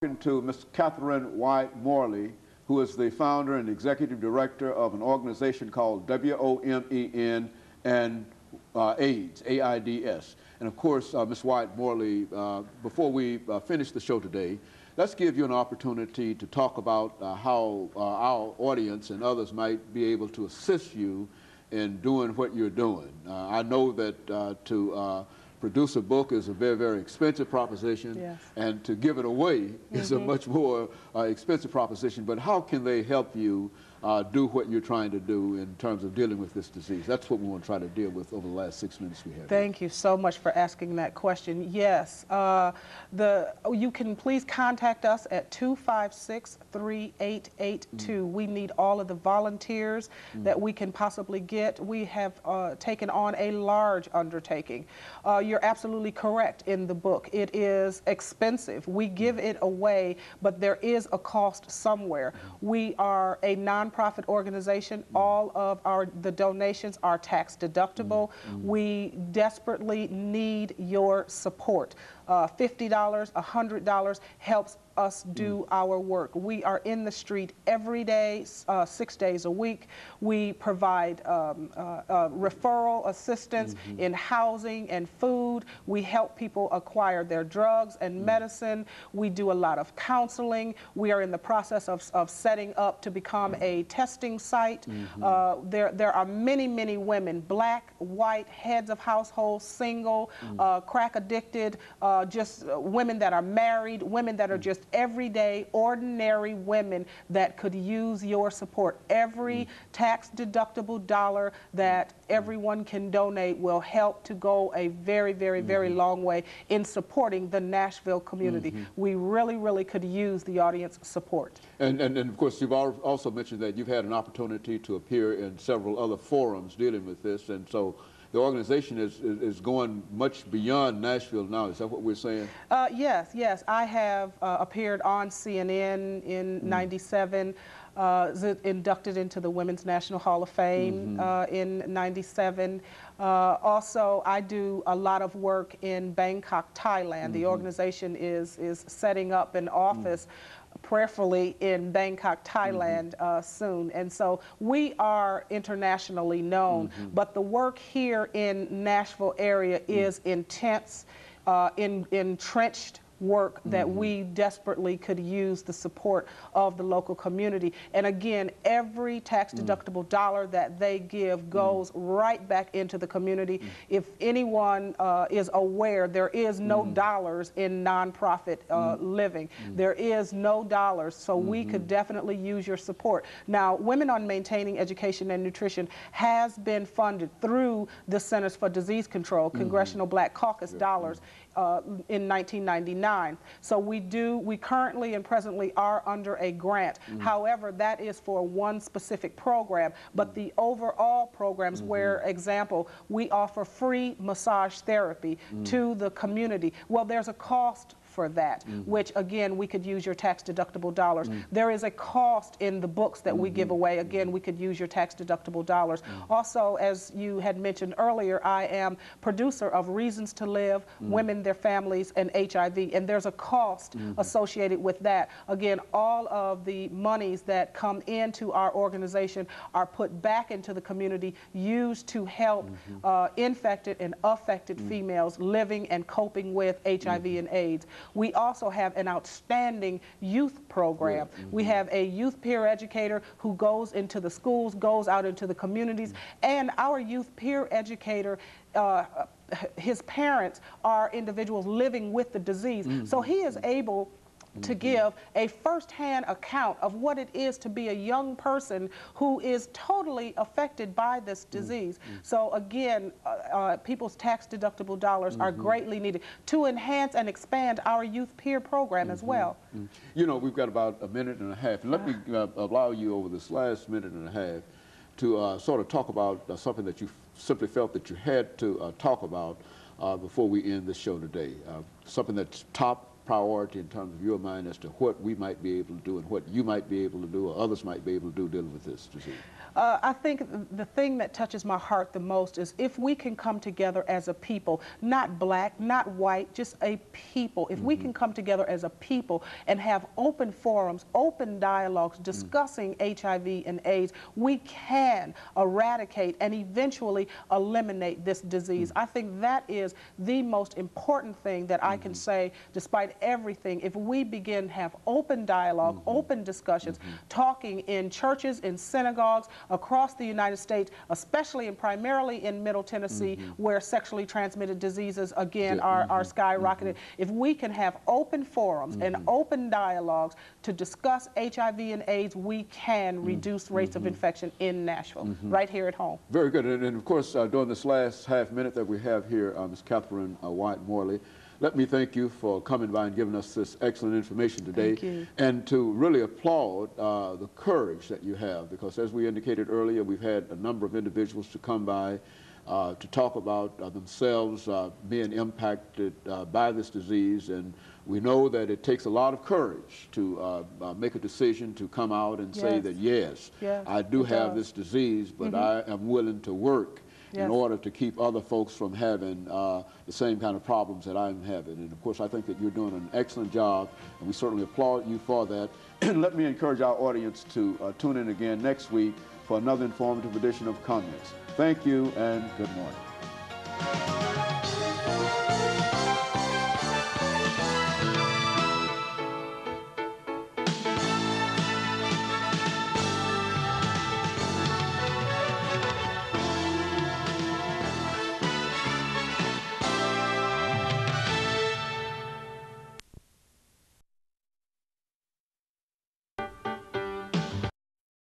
To Ms. CWyatt-Morley3, who is the founder and executive director of an organization called WOMEN and AIDS, AIDS. And of course, Ms. Wyatt-Morley, before we finish the show today, let's give you an opportunity to talk about how our audience and others might be able to assist you in doing what you're doing. I know that to produce a book is a very, very expensive proposition, yes, and to give it away is a much more expensive proposition. But how can they help you do what you're trying to do in terms of dealing with this disease? That's what we want to try to deal with over the last 6 minutes we have. Thank you so much for asking that question. Yes, you can please contact us at 256-3882. We need all of the volunteers that we can possibly get. We have taken on a large undertaking. You're absolutely correct in the book. It is expensive. We give it away, but there is a cost somewhere. We are a nonprofit organization. All of the donations are tax deductible. We desperately need your support. $50, $100 helps us do our work. We are in the street every day, 6 days a week. We provide referral assistance in housing and food. We help people acquire their drugs and medicine. We do a lot of counseling. We are in the process of setting up to become a testing site. There are many, many women, black, white, heads of households, single, crack addicted, just women that are married, women that are just everyday, ordinary women that could use your support. Every tax-deductible dollar that everyone can donate will help to go a very, very, very long way in supporting the Nashville community. We really, really could use the audience support. And of course, you've also mentioned that you've had an opportunity to appear in several other forums dealing with this, and so the organization is going much beyond Nashville now. Is that what we're saying? Yes, yes. I have appeared on CNN in '97, inducted into the Women's National Hall of Fame in '97. Also, I do a lot of work in Bangkok, Thailand. The organization is setting up an office prayerfully in Bangkok, Thailand soon. And so we are internationally known, but the work here in Nashville area is intense, entrenched work that we desperately could use the support of the local community. And again, every tax-deductible dollar that they give goes right back into the community. If anyone is aware, there is no dollars in nonprofit living. There is no dollars, so we could definitely use your support. Now, Women on Maintaining Education and Nutrition has been funded through the Centers for Disease Control, Congressional Black Caucus dollars in 1999. So we currently and presently are under a grant. However, that is for one specific program, but the overall programs where, example, we offer free massage therapy to the community. Well, there's a cost for that, which again, we could use your tax-deductible dollars. There is a cost in the books that we give away. Again, we could use your tax-deductible dollars. Also, as you had mentioned earlier, I am producer of Reasons to Live, Women, Their Families, and HIV, and there's a cost associated with that. Again, all of the monies that come into our organization are put back into the community, used to help infected and affected females living and coping with HIV and AIDS. We also have an outstanding youth program. We have a youth peer educator who goes into the schools, goes out into the communities, and our youth peer educator, his parents are individuals living with the disease. So he is able to give a first-hand account of what it is to be a young person who is totally affected by this disease. So again, people's tax-deductible dollars are greatly needed to enhance and expand our youth peer program as well. You know, we've got about a minute and a half. Let me allow you over this last minute and a half to sort of talk about something that you simply felt that you had to talk about before we end this show today. Something that's top priority in terms of your mind as to what we might be able to do and what you might be able to do or others might be able to do dealing with this disease? I think the thing that touches my heart the most is if we can come together as a people, not black, not white, just a people. If we can come together as a people and have open forums, open dialogues discussing HIV and AIDS, we can eradicate and eventually eliminate this disease. I think that is the most important thing that I can say, despite everything. If we begin to have open dialogue, open discussions, talking in churches, in synagogues, across the United States, especially and primarily in Middle Tennessee, where sexually transmitted diseases, again, are skyrocketing. If we can have open forums and open dialogues to discuss HIV and AIDS, we can reduce rates of infection in Nashville, right here at home. Very good. And of course, during this last half minute that we have here, Ms. Catherine Wyatt-Morley, let me thank you for coming by and giving us this excellent information today. Thank you. And to really applaud the courage that you have, because as we indicated earlier, we've had a number of individuals to come by to talk about themselves being impacted by this disease. And we know that it takes a lot of courage to make a decision to come out and say that, yes, I do have this disease, but I am willing to work in order to keep other folks from having the same kind of problems that I'm having. And of course, I think that you're doing an excellent job, and we certainly applaud you for that. And let me encourage our audience to tune in again next week for another informative edition of Comments. Thank you, and good morning.